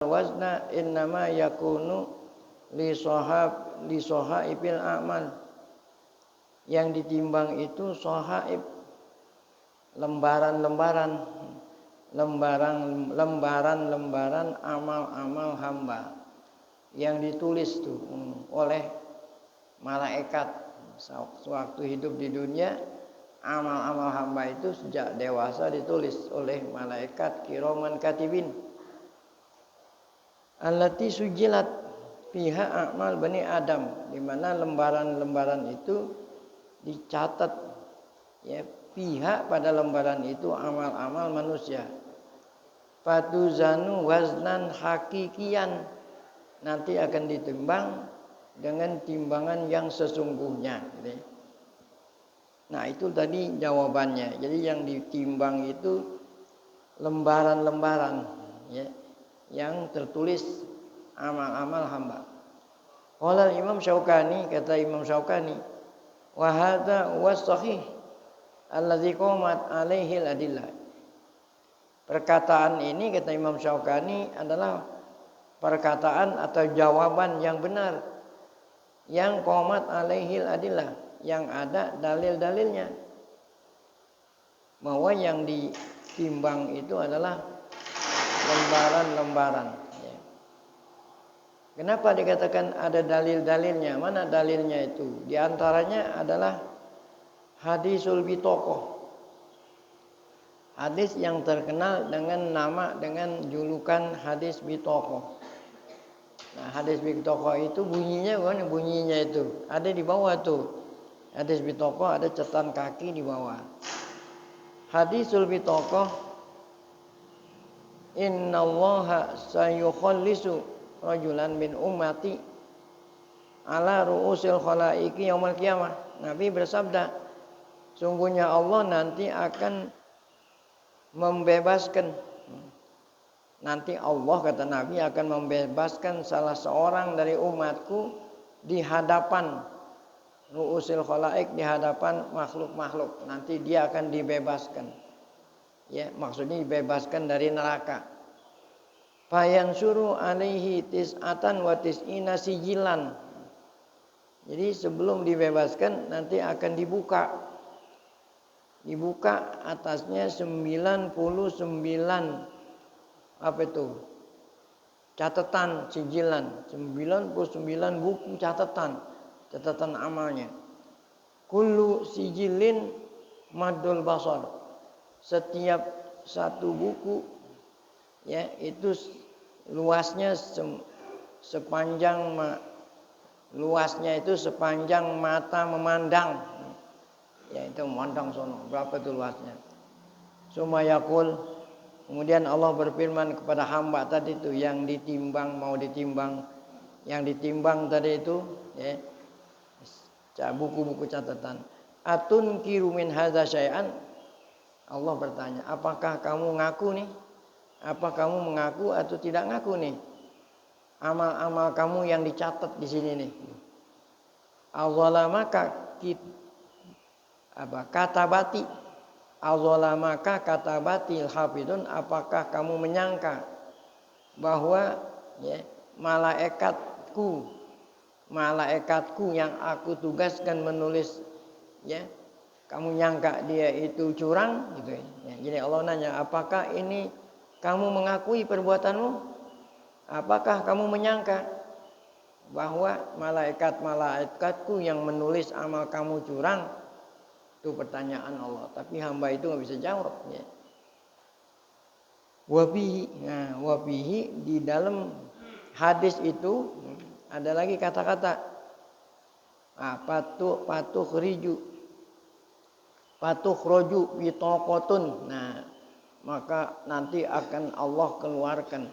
wazna innama yakunu li sahaibil a'mal. Yang ditimbang itu sahaib, lembaran-lembaran amal-amal hamba yang ditulis tuh oleh malaikat. Sewaktu hidup di dunia, amal-amal hamba itu sejak dewasa ditulis oleh malaikat kiraman katibin. Allati sujilat fiha a'mal bani Adam, di mana lembaran-lembaran itu dicatat, ya, pihak pada lembaran itu amal-amal manusia. Fatuzanu waznan hakikian, nanti akan ditimbang dengan timbangan yang sesungguhnya. Nah, itu tadi jawabannya. Jadi yang ditimbang itu lembaran-lembaran, ya, yang tertulis amal-amal hamba. Qala Imam Syaukani, kata Imam Syaukani, wa hadza huwa sahih alladzi qamat alaihi al-adillah. Perkataan ini, kata Imam Syaukani, adalah perkataan atau jawaban yang benar, yang qamat alaihi al-adillah, yang ada dalil-dalilnya, bahwa yang ditimbang itu adalah lembaran-lembaran. Kenapa dikatakan ada dalil-dalilnya? Mana dalilnya itu? Di antaranya adalah hadisul bitaqah. Hadis yang terkenal dengan julukan hadis bitaqah. Nah, hadis bitaqah itu bunyinya itu ada di bawah tuh. Hadis bitaqah ada catatan kaki di bawah. Hadisul bitaqah, innallaha sayukhallisu rajulan min ummati ala ru'usil khalaiqi yaumil qiyamah. Nabi bersabda, sungguhnya Allah nanti akan membebaskan, nanti Allah, kata Nabi, akan membebaskan salah seorang dari umatku di hadapan ru'usil khalaiq, di hadapan makhluk-makhluk. Nanti dia akan dibebaskan, ya, maksudnya dibebaskan dari neraka. Fayansuru alaihi tis'atan wa tis'ina sijilan. Jadi sebelum dibebaskan nanti akan dibuka atasnya 99 apa itu? Catatan sijilan, 99 buku catatan amalnya. Kullu sijilin madul basar. Setiap satu buku, ya, itu luasnya sepanjang mata memandang. Ya, itu memandang sono. Berapa itu luasnya? Sumayakul, kemudian Allah berfirman kepada hamba tadi itu yang ditimbang, yang ditimbang tadi itu, ya, buku-buku catatan. Atun kirumin hadza syai'an. Allah bertanya, apakah kamu ngaku nih? Apa kamu mengaku atau tidak ngaku nih? Amal-amal kamu yang dicatat di sini nih. Azalamaka katabati. Azalamaka katabatil hafidun, apakah kamu menyangka bahwa, ya, malaikatku yang aku tugaskan menulis, ya, kamu nyangka dia itu curang gitu, ya. Jadi Allah nanya, apakah ini kamu mengakui perbuatanmu? Apakah kamu menyangka bahwa malaikatku yang menulis amal kamu curang? Itu pertanyaan Allah. Tapi hamba itu nggak bisa jawab, ya. Wabihi, di dalam hadis itu ada lagi kata-kata patuh roju bitaqatun. Nah, maka nanti akan Allah keluarkan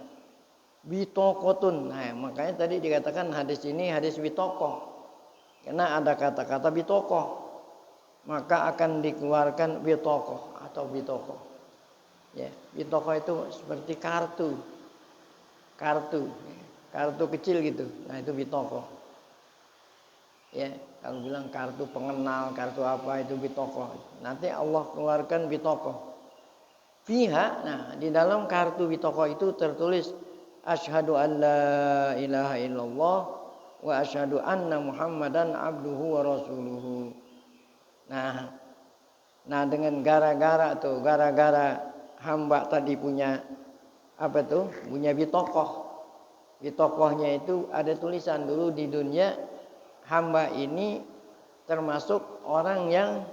bitaqatun. Nah, makanya tadi dikatakan hadis ini hadis bitaqah, karena ada kata-kata bitaqah, maka akan dikeluarkan bitaqah atau bitaqah. Ya, bitaqah itu seperti kartu kecil gitu. Nah, itu bitaqah. Ya, kalau bilang kartu pengenal, kartu apa, itu bitaqah. Nanti Allah keluarkan bitaqah. Fiha, nah, di dalam kartu bitaqah itu tertulis asyhadu an la ilaha illallah wa asyhadu anna Muhammadan abduhu wa rasuluhu. Nah dengan gara-gara hamba tadi punya apa tuh? Punya bitokoh. Bitokohnya itu ada tulisan dulu di dunia, hamba ini termasuk orang yang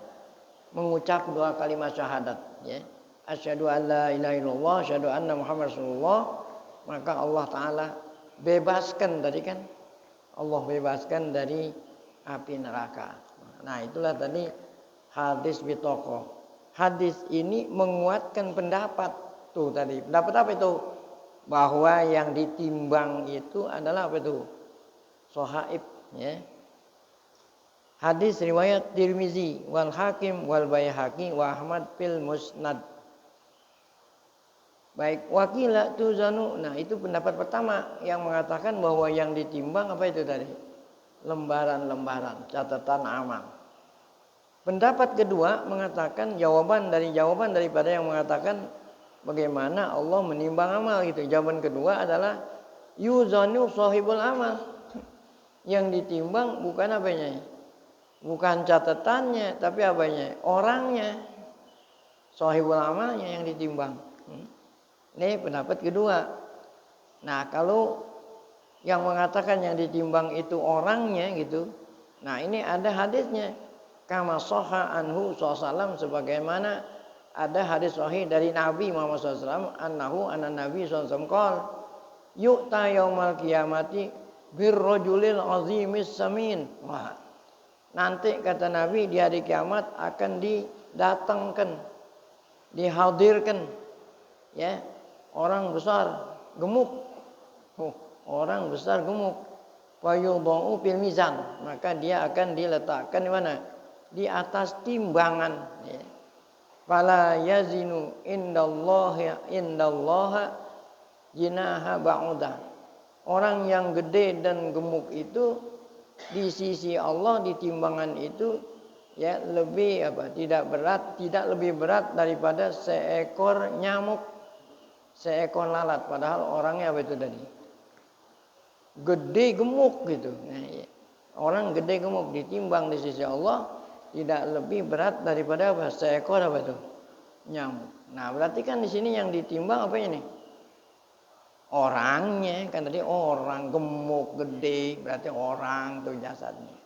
mengucap 2 kalimat syahadat, ya. Asyhadu an la ilaha illallah, asyhadu anna Muhammad rasulullah. Maka Allah Ta'ala bebaskan tadi kan, Allah bebaskan dari api neraka. Nah itulah tadi hadis bitokoh. Hadis ini menguatkan pendapat tuh tadi. Pendapat apa itu? Bahwa yang ditimbang itu adalah apa itu? Sohaib, ya. Hadis riwayat Tirmizi wal Hakim wal Baihaqi wa Ahmad fil Musnad. Baik, wakila tuzanu. Nah, itu pendapat pertama yang mengatakan bahwa yang ditimbang apa itu tadi? Lembaran-lembaran catatan amal. Pendapat kedua mengatakan jawaban daripada yang mengatakan bagaimana Allah menimbang amal gitu. Jawaban kedua adalah yuzanu sahibul amal. Yang ditimbang bukan apanya? Bukan catatannya, tapi apanya? Orangnya. Sahibul amalnya yang ditimbang. Ini pendapat kedua. Nah, kalau yang mengatakan yang ditimbang itu orangnya gitu. Nah, ini ada hadisnya. Kama sahha anhu sallallahu sebagaimana ada hadis sahih dari Nabi Muhammad SAW annahu anan Nabi SAW qol yu'ta yaumal qiyamati birrajulil azimis samin. Wah. Nanti kata Nabi di hari kiamat akan didatangkan, dihadirkan, ya, orang besar gemuk. Orang besar gemuk. Wa yudha'u fil mizan, maka dia akan diletakkan di mana? Di atas timbangan, ya. Fala yazinu indallaha jinaha ba'udah. Orang yang gede dan gemuk itu di sisi Allah di timbangan itu ya lebih tidak lebih berat daripada seekor nyamuk, seekor lalat. Padahal orangnya apa itu tadi? Gede gemuk gitu. Nah, ya. Orang gede gemuk ditimbang di sisi Allah tidak lebih berat daripada apa? Seekor apa itu? Nyamuk. Nah, berarti kan di sini yang ditimbang apa ini? Orangnya, kan tadi orang gemuk gede, berarti orang tuh jasadnya.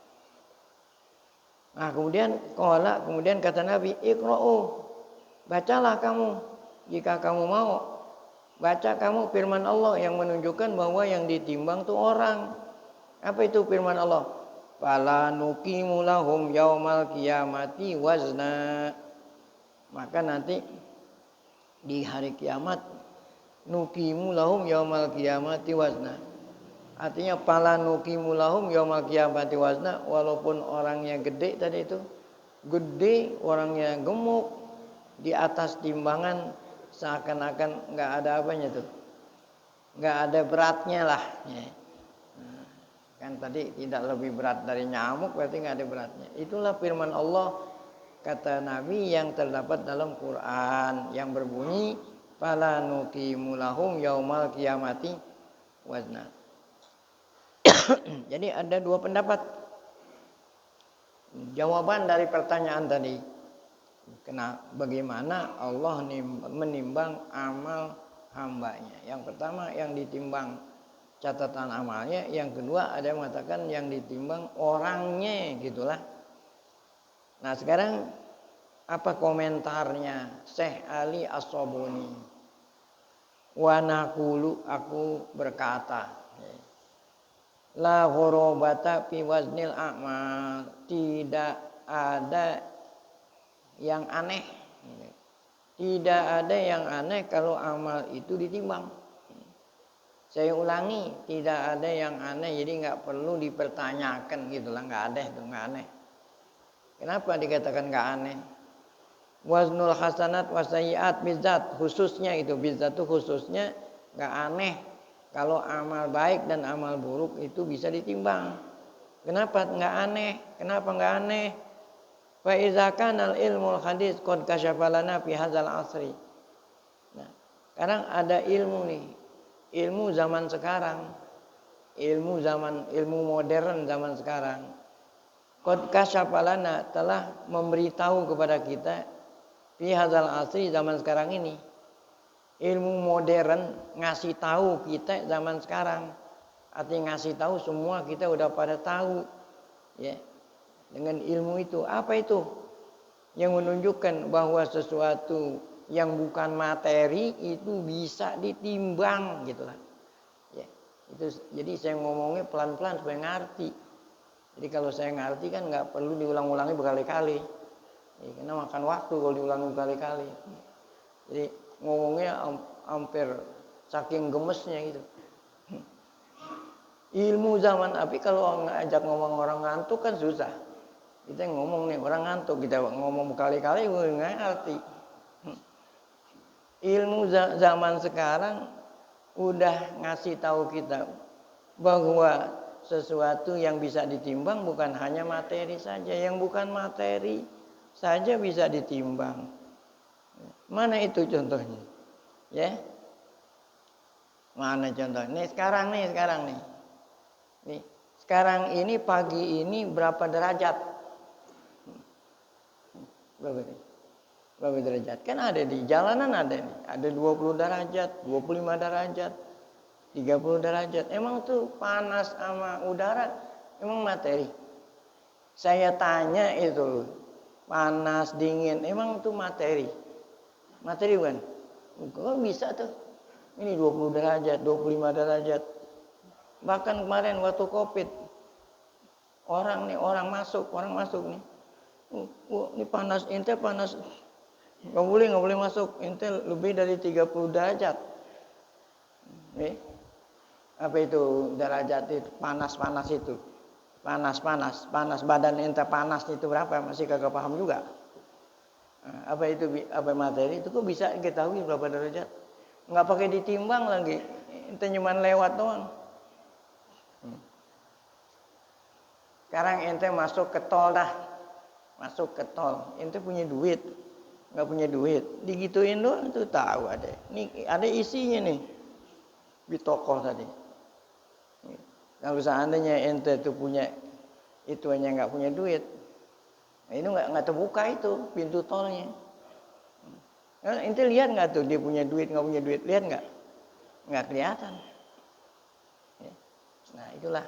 Nah, kemudian kata Nabi, iqra'u, bacalah kamu jika kamu mau. Baca kamu firman Allah yang menunjukkan bahwa yang ditimbang tuh orang. Apa itu firman Allah? Fala nuqimu lahum yaumal qiyamati wazna. Maka nanti di hari kiamat nuqimu lahum yaumal qiyamati wazna. Artinya fala nuqimu lahum yaumal qiyamati wazna, walaupun orangnya gede tadi itu, gede, orangnya gemuk, di atas timbangan seakan-akan enggak ada apanya tuh. Enggak ada beratnya lah, ya. Kan tadi tidak lebih berat dari nyamuk, berarti enggak ada beratnya. Itulah firman Allah kata Nabi yang terdapat dalam Quran yang berbunyi fala nuqimu lahum yaumal qiyamati wazna. Jadi ada dua pendapat. Jawaban dari pertanyaan tadi. Bagaimana Allah menimbang amal hambanya. Yang pertama yang ditimbang catatan amalnya, yang kedua ada yang mengatakan yang ditimbang orangnya, gitulah. Nah, sekarang apa komentarnya Syekh Ali As-Sobuni? Wa naqulu, aku berkata, la ghurabata fi waznil a'mal, tidak ada yang aneh. Tidak ada yang aneh kalau amal itu ditimbang. Saya ulangi, tidak ada yang aneh, jadi nggak perlu dipertanyakan gitulah, nggak ada itu, nggak aneh. Kenapa dikatakan nggak aneh? Waznul hasanat wasayyiat bizat, khususnya itu bizat itu khususnya nggak aneh kalau amal baik dan amal buruk itu bisa ditimbang. Kenapa nggak aneh? Kenapa nggak aneh? Fa iza kana al-ilmul hadis qad kasyafa lana fi hadzal asri. Nah, sekarang ada ilmu nih. ilmu zaman sekarang, ilmu modern zaman sekarang. Qad kasyafa lana, telah memberitahu kepada kita fi hadzal asri, zaman sekarang ini. Ilmu modern ngasih tahu kita zaman sekarang. Artinya ngasih tahu semua kita udah pada tahu. Ya. Dengan ilmu itu, apa itu? Yang menunjukkan bahwa sesuatu yang bukan materi itu bisa ditimbang gitu lah. Ya. Itu jadi saya ngomongnya pelan-pelan supaya ngerti. Jadi kalau saya ngerti kan nggak perlu diulang-ulangi berkali-kali. Ya, karena makan waktu kalau diulangi berkali-kali. Jadi ngomongnya hampir saking gemesnya gitu. Ilmu zaman tapi kalau ngajak ngomong orang ngantuk kan susah. Kita ngomong nih orang ngantuk, kita ngomong berkali-kali gue nggak ngerti. Ilmu zaman sekarang udah ngasih tahu kita bahwa sesuatu yang bisa ditimbang bukan hanya materi saja, yang bukan materi saja bisa ditimbang. Mana itu contohnya? Ya. Mana contohnya? Sekarang nih. Nih, sekarang ini pagi ini berapa derajat? Berapa derajat? Kan ada di jalanan ada nih. Ada 20 derajat, 25 derajat, 30 derajat. Emang tuh panas sama udara emang materi. Saya tanya itu panas, dingin, emang tuh materi. Materi bukan? Kok bisa tuh? Ini 20 derajat, 25 derajat. Bahkan kemarin waktu Covid orang masuk nih. Ini panas, ente panas. Nggak boleh masuk. Ente lebih dari 30 derajat. Nih. Apa itu derajat itu? Panas itu. Panas badan ente panas itu berapa? Masih kagak paham juga. Apa itu apa materi itu kok bisa ketahui berapa derajat? Nggak pakai ditimbang lagi. Ente cuman lewat doang. Sekarang ente masuk ke tol dah. Ente punya duit. Nggak punya duit. Digituin doang tuh tahu ada. Nih ada isinya nih. Di toko tadi. Kalau seandainya ente tuh punya itu hanya nggak punya duit. Nah, ini nggak terbuka itu pintu tolnya. Nah, ente lihat nggak tuh dia punya duit nggak punya duit, lihat nggak? Nggak kelihatan. Nah itulah.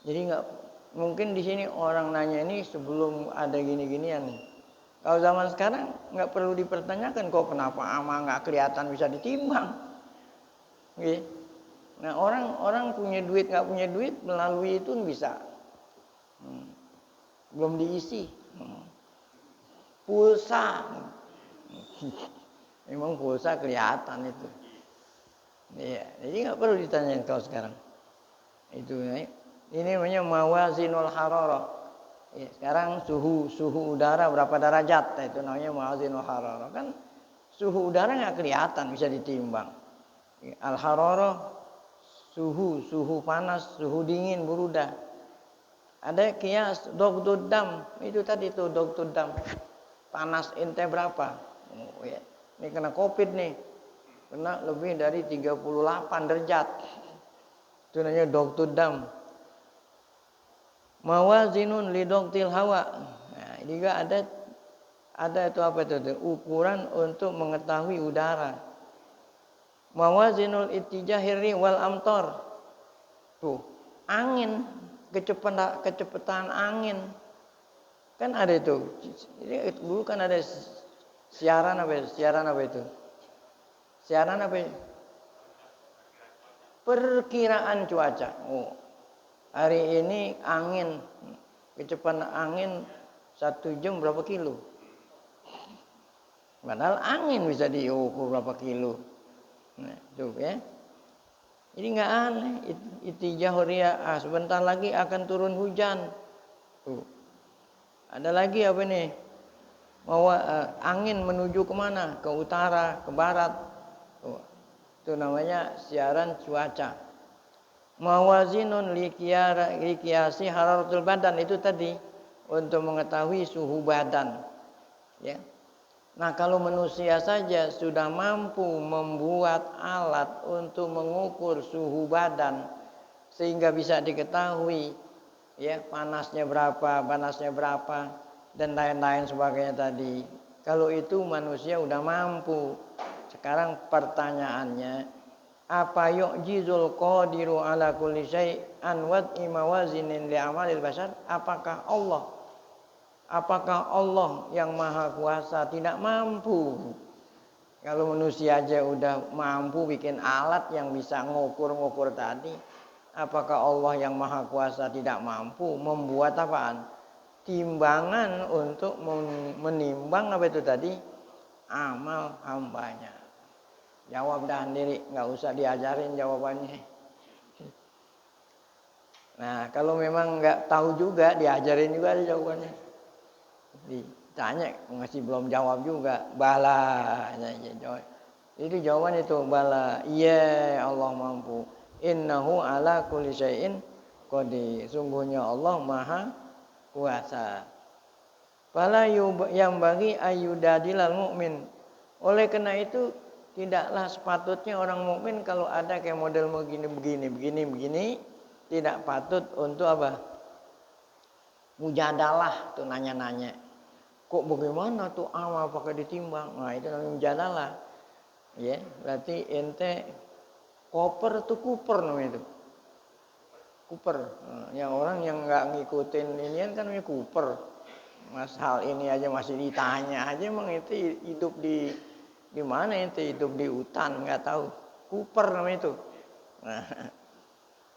Jadi nggak mungkin di sini orang nanya ini sebelum ada gini-ginian nih. Kalau zaman sekarang nggak perlu dipertanyakan kok kenapa ama nggak kelihatan bisa ditimbang. Gitu. Nah orang punya duit nggak punya duit melalui itu bisa. Belum diisi. Pulsa. Memang pulsa kelihatan itu. Iya, jadi nggak perlu ditanyain kalau sekarang. Itu ini namanya mawazinul hararah. Ya, sekarang suhu udara berapa derajat? Nah, itu namanya mawazinul hararah. Kan suhu udara nggak kelihatan bisa ditimbang. Al hararah suhu panas, suhu dingin, burudah. Ada kias dogtud dam, itu tadi tuh dogtud dam. Panas ente berapa? Oh, ya. Ini kena Covid nih. Kena lebih dari 38 derajat. Itu namanya dogtud dam. Mawazinun lidogtil hawa. Nah, juga ada itu apa itu? Ukuran untuk mengetahui udara. Mawazinul ittijahiri wal amtor. Tuh, angin, kecepatan angin. Kan ada itu. Jadi dulu kan ada siaran apa itu? Siaran apa itu? Perkiraan cuaca. Oh. Hari ini angin, kecepatan angin 1 jam berapa kilo? Padahal angin bisa diukur berapa kilo. Nah, itu ya. Jadi nggak aneh. Ittijah riyah, sebentar lagi akan turun hujan. Tuh. Ada lagi apa nih? Mau angin menuju kemana? Ke utara, ke barat. Tuh. Itu namanya siaran cuaca. Mawazinun liqiyasi hararatul badan, itu tadi untuk mengetahui suhu badan. Ya. Nah, kalau manusia saja sudah mampu membuat alat untuk mengukur suhu badan sehingga bisa diketahui ya panasnya berapa dan lain-lain sebagainya tadi. Kalau itu manusia udah mampu. Sekarang pertanyaannya, apa yu'jizul qadiru ala kulli syai'an wad'i mawazinin li amalil bashar? Apakah Allah yang maha kuasa tidak mampu? Kalau manusia aja udah mampu bikin alat yang bisa ngukur-ngukur tadi, apakah Allah yang maha kuasa tidak mampu membuat apaan? Timbangan untuk menimbang apa itu tadi? Amal hambanya. Jawab dah sendiri, nggak usah diajarin jawabannya. Nah, kalau memang nggak tahu juga, diajarin juga ada jawabannya. Ditanya masih belum jawab juga, bala. Itu jawaban itu bala. Iya, Allah mampu. Innahu ala kulli syai'in qadir. Sungguhnya Allah maha kuasa. Fala yang bagi ayudadilal mukmin. Oleh karena itu tidaklah sepatutnya orang mukmin kalau ada kayak model begini tidak patut untuk apa? Mujadalah tuh nanya-nanya. Kok bagaimana tuh amal pakai ditimbang? Nah, itu namanya mujadalah. Ya, berarti ente koper tuh kuper namanya itu. Kuper. Nah, yang orang yang nggak ngikutin inian kan namanya kuper. Mas hal ini aja masih ditanya aja, emang itu hidup di mana, itu hidup di hutan nggak tahu. Kuper namanya itu. Nah,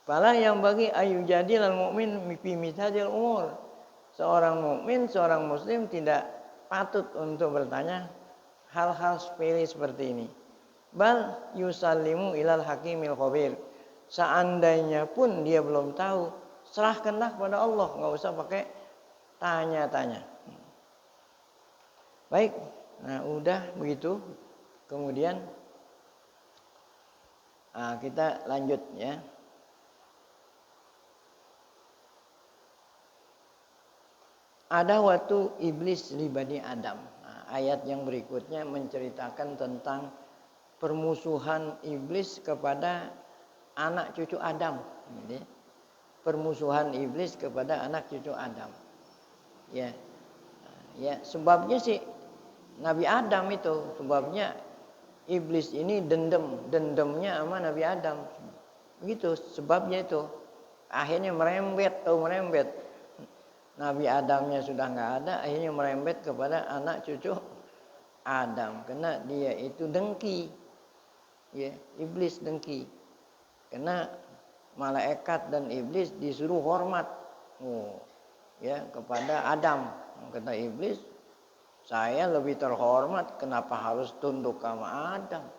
Fala yang bagi ayu jadilal mukmin fi mithadil umur. Seorang mukmin, seorang muslim tidak patut untuk bertanya hal-hal sepele seperti ini. Bal yusallimu ilal hakimil khabir. Seandainya pun dia belum tahu, serahkanlah pada Allah, nggak usah pakai tanya-tanya. Baik, nah udah begitu. Kemudian kita lanjut ya. Ada waktu iblis li Bani Adam. Nah, ayat yang berikutnya menceritakan tentang permusuhan iblis kepada anak cucu Adam. Jadi, permusuhan iblis kepada anak cucu Adam. Ya, ya sebabnya sih Nabi Adam itu sebabnya iblis ini dendamnya sama Nabi Adam. Begitu sebabnya itu. Akhirnya merembet. Nabi Adamnya sudah nggak ada, akhirnya merembet kepada anak cucu Adam. Karena dia itu dengki, ya iblis dengki. Karena malaikat dan iblis disuruh hormat, ya kepada Adam. Kata iblis, saya lebih terhormat, kenapa harus tunduk sama Adam?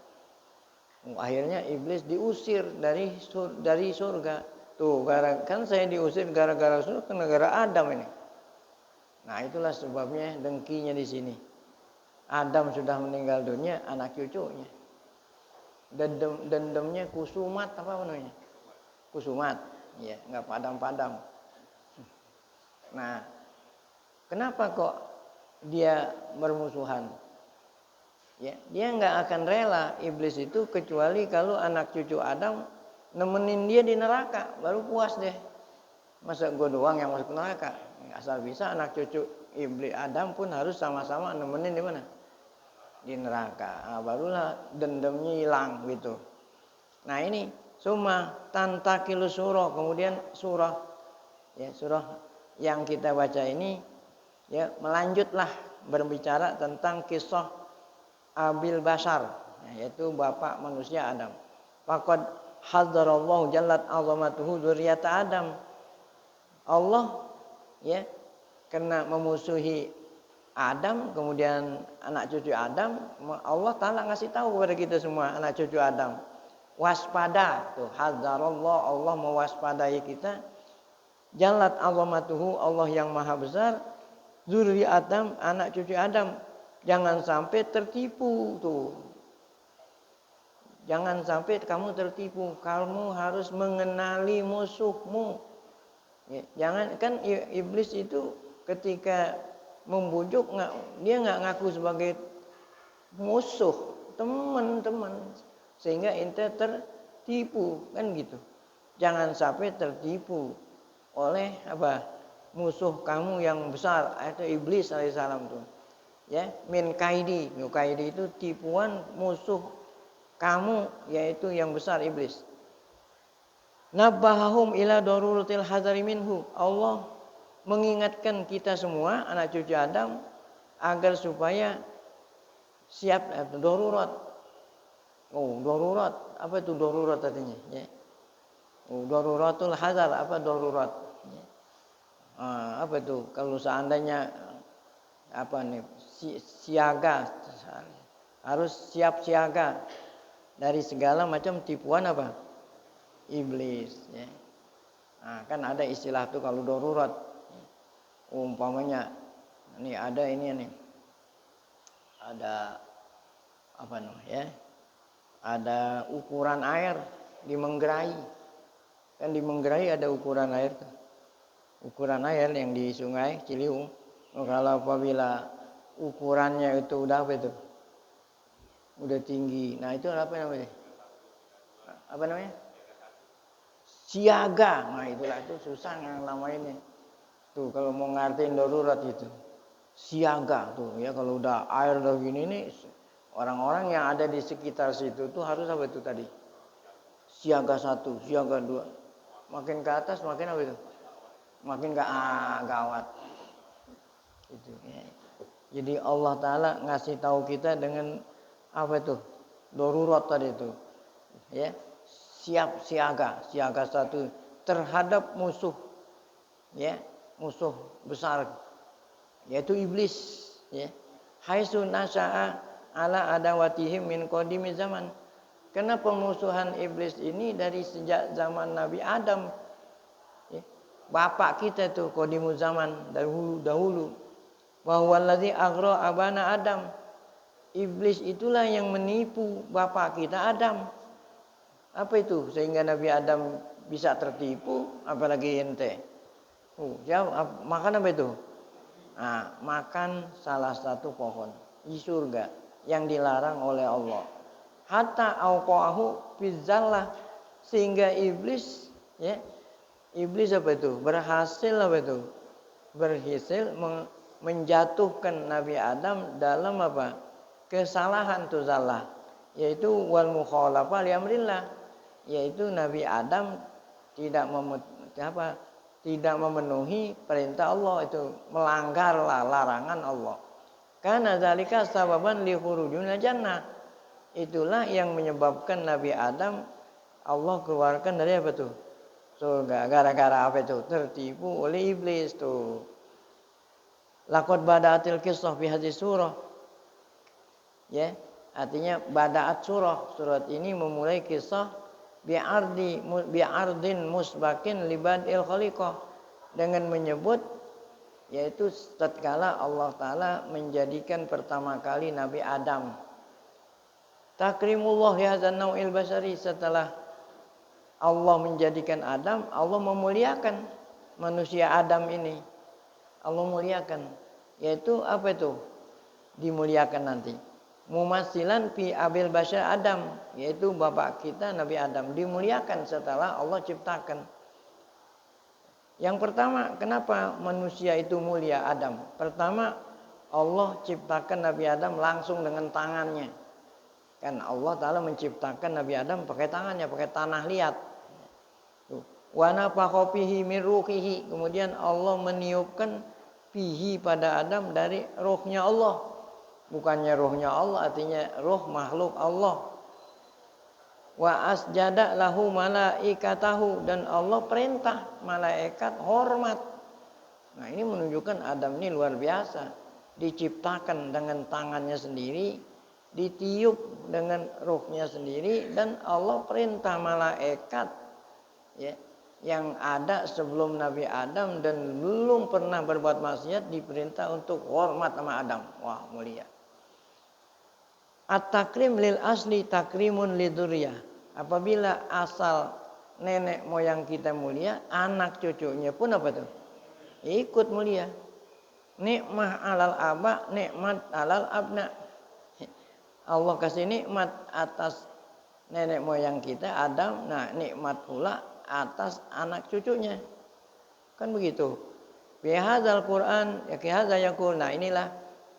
Akhirnya iblis diusir dari surga. Tuh, kan saya diusir gara-gara surga, negara Adam ini. Nah, itulah sebabnya dengkinya di sini. Adam sudah meninggal dunia, anak cucunya. Dendamnya kusumat apa namanya? Kusumat. Ya, enggak padam-padam. Nah, kenapa kok dia bermusuhan? Ya, dia enggak akan rela iblis itu kecuali kalau anak cucu Adam nemenin dia di neraka, baru puas deh. Masa gue doang yang masuk neraka? Asal bisa anak cucu iblis Adam pun harus sama-sama nemenin di mana? Di neraka. Nah, barulah dendamnya hilang gitu. Nah ini summa tantakilu surah, kemudian surah yang kita baca ini ya melanjutlah berbicara tentang kisah Abil Bashar, yaitu bapak manusia Adam. Faqad hadarallahu jallat azamatuhu dzurriyyata Adam. Allah ya karena memusuhi Adam, kemudian anak cucu Adam, Allah Ta'ala ngasih tahu kepada kita semua anak cucu Adam, waspada. Tuh hadarallah, Allah mewaspadai kita. Jallat azamatuhu, Allah yang maha besar. Dzurriyyat Adam, anak cucu Adam, jangan sampai tertipu tuh. Jangan sampai kamu tertipu. Kamu harus mengenali musuhmu. Ya, jangan kan iblis itu ketika membujuk dia nggak ngaku sebagai musuh, teman-teman. Sehingga ente tertipu, kan gitu. Jangan sampai tertipu oleh apa? Musuh kamu yang besar, itu iblis alaihissalam tuh. Ya, min kaidi. Kaidi itu tipuan musuh kamu, yaitu yang besar iblis. Nabbahahum ila daruratil hadari minhu. Allah mengingatkan kita semua anak cucu Adam agar supaya siap darurat. Oh, darurat. Apa itu darurat artinya? Ya. Oh, daruratul hadar, apa darurat? Ya. Apa itu? Kalau seandainya apa nih? Siaga, harus siap siaga dari segala macam tipuan apa? Iblis. Ya. Nah, kan ada istilah tuh kalau darurat. Umpamanya ini ada ini nih. Ada apa namanya ya? Ada ukuran air di Manggarai. Kan di Manggarai ada ukuran air tuh. Ukuran air yang di Sungai Ciliwung. Kalau apabila ukurannya itu udah apa itu? Udah tinggi. Nah, itu apa namanya? Apa namanya? Siaga. Nah, itulah itu susah yang namanya. Tuh kalau mau ngertiin darurat itu. Siaga tuh ya, kalau udah air udah gini nih, orang-orang yang ada di sekitar situ tuh harus apa itu tadi? Siaga 1, siaga 2. Makin ke atas makin apa itu? Makin gawat. Itu ya. Jadi Allah Ta'ala ngasih tahu kita dengan apa itu? Darurat tadi itu. Ya. Siap siaga 1 terhadap musuh. Ya, musuh besar yaitu iblis, ya. Haitsu nasya'a ala adawatihim min qadimi zaman. Karena pemusuhan iblis ini dari sejak zaman Nabi Adam. Ya. Bapak kita tuh qadimu zaman, dahulu. Wa huwallazi aghra abana Adam. Iblis itulah yang menipu bapak kita Adam. Apa itu? Sehingga Nabi Adam bisa tertipu, apalagi ente. Makan apa itu? Nah, makan salah satu pohon di surga yang dilarang oleh Allah. Hatta auqahu fizzallah, sehingga iblis ya. Iblis apa itu? Berhasil apa itu? Berhasil menjatuhkan Nabi Adam dalam apa? Kesalahan tu zallah, yaitu wal mukhalafah li amrillah, yaitu Nabi Adam tidak memenuhi perintah Allah, itu melanggar larangan Allah. Karena zalika sababan li khurujil jannah. Itulah yang menyebabkan Nabi Adam Allah keluarkan dari apa tuh? Surga. Gara-gara apa itu? Tertipu oleh iblis tuh. Laqad bada'atil qissah fi hadhihi surah. Ya, artinya bada'at surah. Surat ini memulai kisah bi'ardin musbakin libadil khaliqah, dengan menyebut yaitu tatkala Allah Ta'ala menjadikan pertama kali Nabi Adam. Takrimullah ya hadzal nau'il basari, setelah Allah menjadikan Adam, Allah memuliakan manusia Adam ini. Allah muliakan, yaitu apa itu? Dimuliakan nanti. Mumatsilan fi abil basyar Adam, yaitu bapak kita Nabi Adam dimuliakan setelah Allah ciptakan. Yang pertama, kenapa manusia itu mulia Adam? Pertama, Allah ciptakan Nabi Adam langsung dengan tangannya. Kan Allah Ta'ala menciptakan Nabi Adam pakai tangannya, pakai tanah liat. Wa nafakha fihi min ruhihi, kemudian Allah meniupkan fihi pada Adam dari rohnya Allah. Bukannya rohnya Allah, artinya roh makhluk Allah. Wa asjada lahu malaikatahu, dan Allah perintah malaikat hormat. Nah, ini menunjukkan Adam ini luar biasa. Diciptakan dengan tangannya sendiri, ditiup dengan rohnya sendiri, dan Allah perintah malaikat ya, yang ada sebelum Nabi Adam dan belum pernah berbuat maksiat diperintah untuk hormat sama Adam. Wah, mulia. At-takrim lil asli takrimun lidzurriyah. Apabila asal nenek moyang kita mulia, anak cucunya pun apa tuh? Ikut mulia. Nikmah alal aba, nikmat alal abna. Allah kasih nikmat atas nenek moyang kita Adam, nah nikmat pula atas anak cucunya. Kan begitu. Bihadzal Quran ya kihadza yaqul. Nah, inilah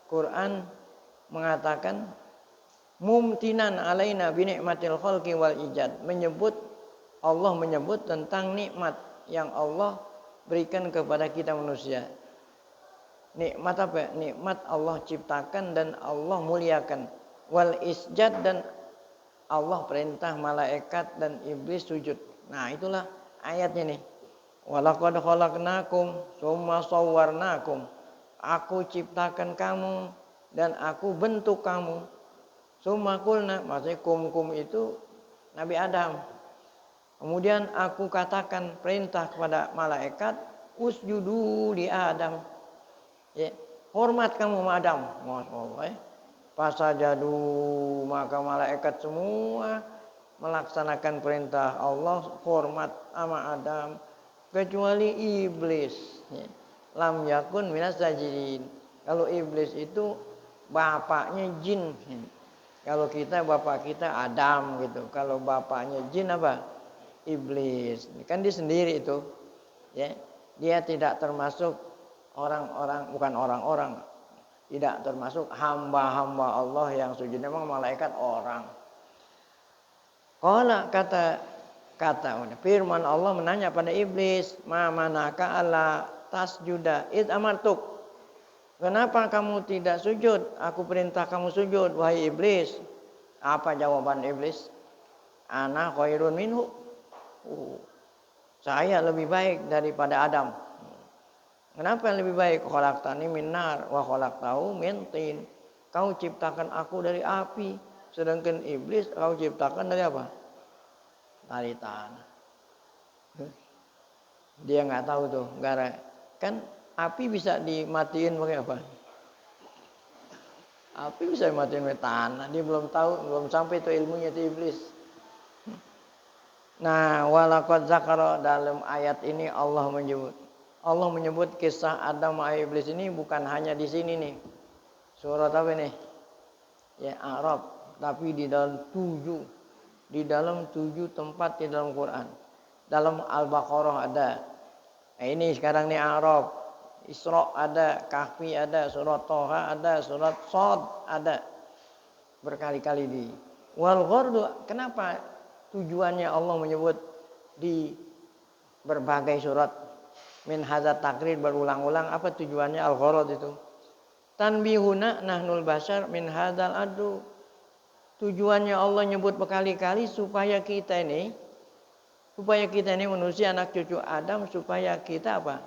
Quran mengatakan mumtinan alaina bi nikmatil khalqi wal ijad. Allah menyebut tentang nikmat yang Allah berikan kepada kita manusia. Nikmat apa? Nikmat Allah ciptakan dan Allah muliakan. Wal isjad, dan Allah perintah malaikat dan iblis sujud. Nah, itulah ayatnya nih. Walaqad khalaqnakum tsumma sawwarnakum. Aku ciptakan kamu dan aku bentuk kamu. Tsumma qulna, maksudnya kum itu Nabi Adam. Kemudian aku katakan perintah kepada malaikat, usjudu li Adam. Ya, hormat kamu Adam. Masyaallah. Fasajadu, maka malaikat semua melaksanakan perintah Allah, hormat sama Adam, kecuali iblis. Lam yakun minas sajidin. Kalau iblis itu bapaknya jin. Kalau kita bapak kita Adam gitu. Kalau bapaknya jin apa? Iblis. Kan dia sendiri itu. Ya. Dia tidak termasuk orang-orang, bukan orang-orang. Tidak termasuk hamba-hamba Allah yang sujud. Memang malaikat orang. Qala kata firman Allah menanya pada iblis, "Ma manaka alla tasjuda id amartuk?" Kenapa kamu tidak sujud? Aku perintah kamu sujud, wahai iblis. Apa jawaban iblis? Ana khairun minhu. Saya lebih baik daripada Adam. Kenapa yang lebih baik? Khalaqtani min nar wa khalaqtahu min tin. Kau ciptakan aku dari api, sedangkan iblis kau ciptakan dari apa? Dari tanah. Dia nggak tahu tuh, kan api bisa dimatiin pakai apa? Api bisa dimatiin pakai tanah. Dia belum tahu, belum sampai itu ilmunya itu iblis. Nah, walaqad zakara, dalam ayat ini Allah menyebut kisah Adam sama iblis ini bukan hanya di sini nih. Surat apa nih? Ya, Arab, tapi di dalam 7 tempat di dalam Quran. Dalam Al-Baqarah ada. Nah, ini sekarang nih Arab. Isra ada, Kahfi ada, surat Toha ada, surat Shad ada. Berkali-kali di. Wal ghardu, kenapa tujuannya Allah menyebut di berbagai surat min hadzat takrir berulang-ulang? Apa tujuannya al-gharad itu? Tanbihuna nahnul bashar min hadzal adu. Tujuannya Allah nyebut berkali-kali supaya kita ini manusia anak cucu Adam, supaya kita apa?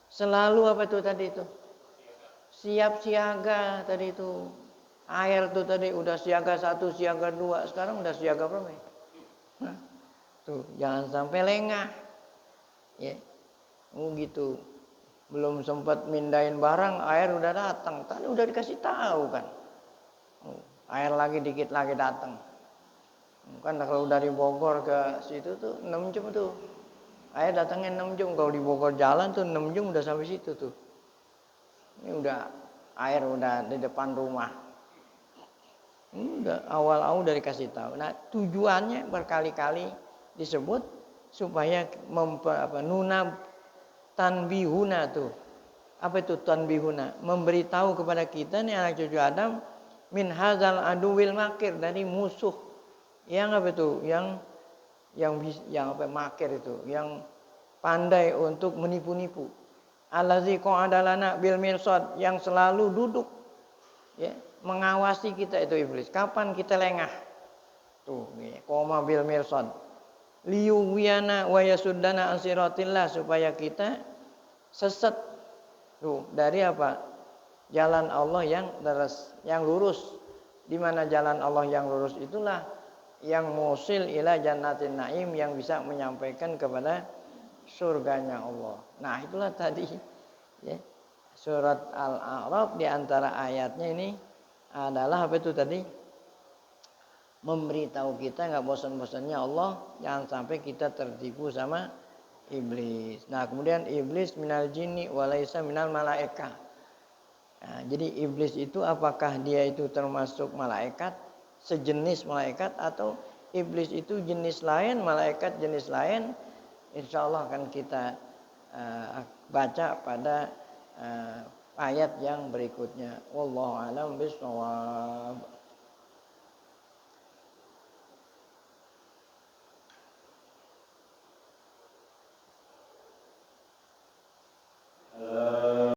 Selalu apa itu tadi itu? Siap siaga tadi itu. Air tuh tadi udah siaga 1, siaga 2, sekarang udah siaga berapa ya? Tuh, jangan sampai lengah. Ya. Gitu. Belum sempat mindahin barang, air udah datang. Tadi udah dikasih tahu kan. Air lagi dikit lagi datang. Kan kalau dari Bogor ke situ tuh 6 jam tuh. Air datangnya 6 jam. Kalau di Bogor jalan tuh 6 jam udah sampai situ tuh. Ini udah air udah di depan rumah. Ini udah awal-awal udah dikasih tahu. Nah, tujuannya berkali-kali disebut supaya nuna tanbihuna tuh. Apa itu tanbihuna? Memberitahu kepada kita nih anak cucu Adam min hadzal aduwil makir, dari musuh yang apa itu? Yang apa makir itu? Yang pandai untuk menipu-nipu. Allazi qa'adalana bil mirsad, yang selalu duduk ya, mengawasi kita itu iblis. Kapan kita lengah? Tuh, qoma bil mirsad. Liyuwiyana wa yasuddana an siratillah, supaya kita sesat tuh dari apa? Jalan Allah yang lurus. Di mana jalan Allah yang lurus itulah yang musil ila jannatin naim, yang bisa menyampaikan kepada surganya Allah. Nah, itulah tadi ya. Surat Al-A'raf di antara ayatnya ini adalah apa itu tadi? Memberitahu kita enggak bosan-bosannya Allah, jangan sampai kita tertipu sama iblis. Nah, kemudian iblis minal jinni walaisa minal malaika. Nah, jadi iblis itu apakah dia itu termasuk malaikat sejenis malaikat atau iblis itu jenis lain, malaikat jenis lain. Insya Allah akan kita baca pada ayat yang berikutnya. Wallahu a'lam bishawab.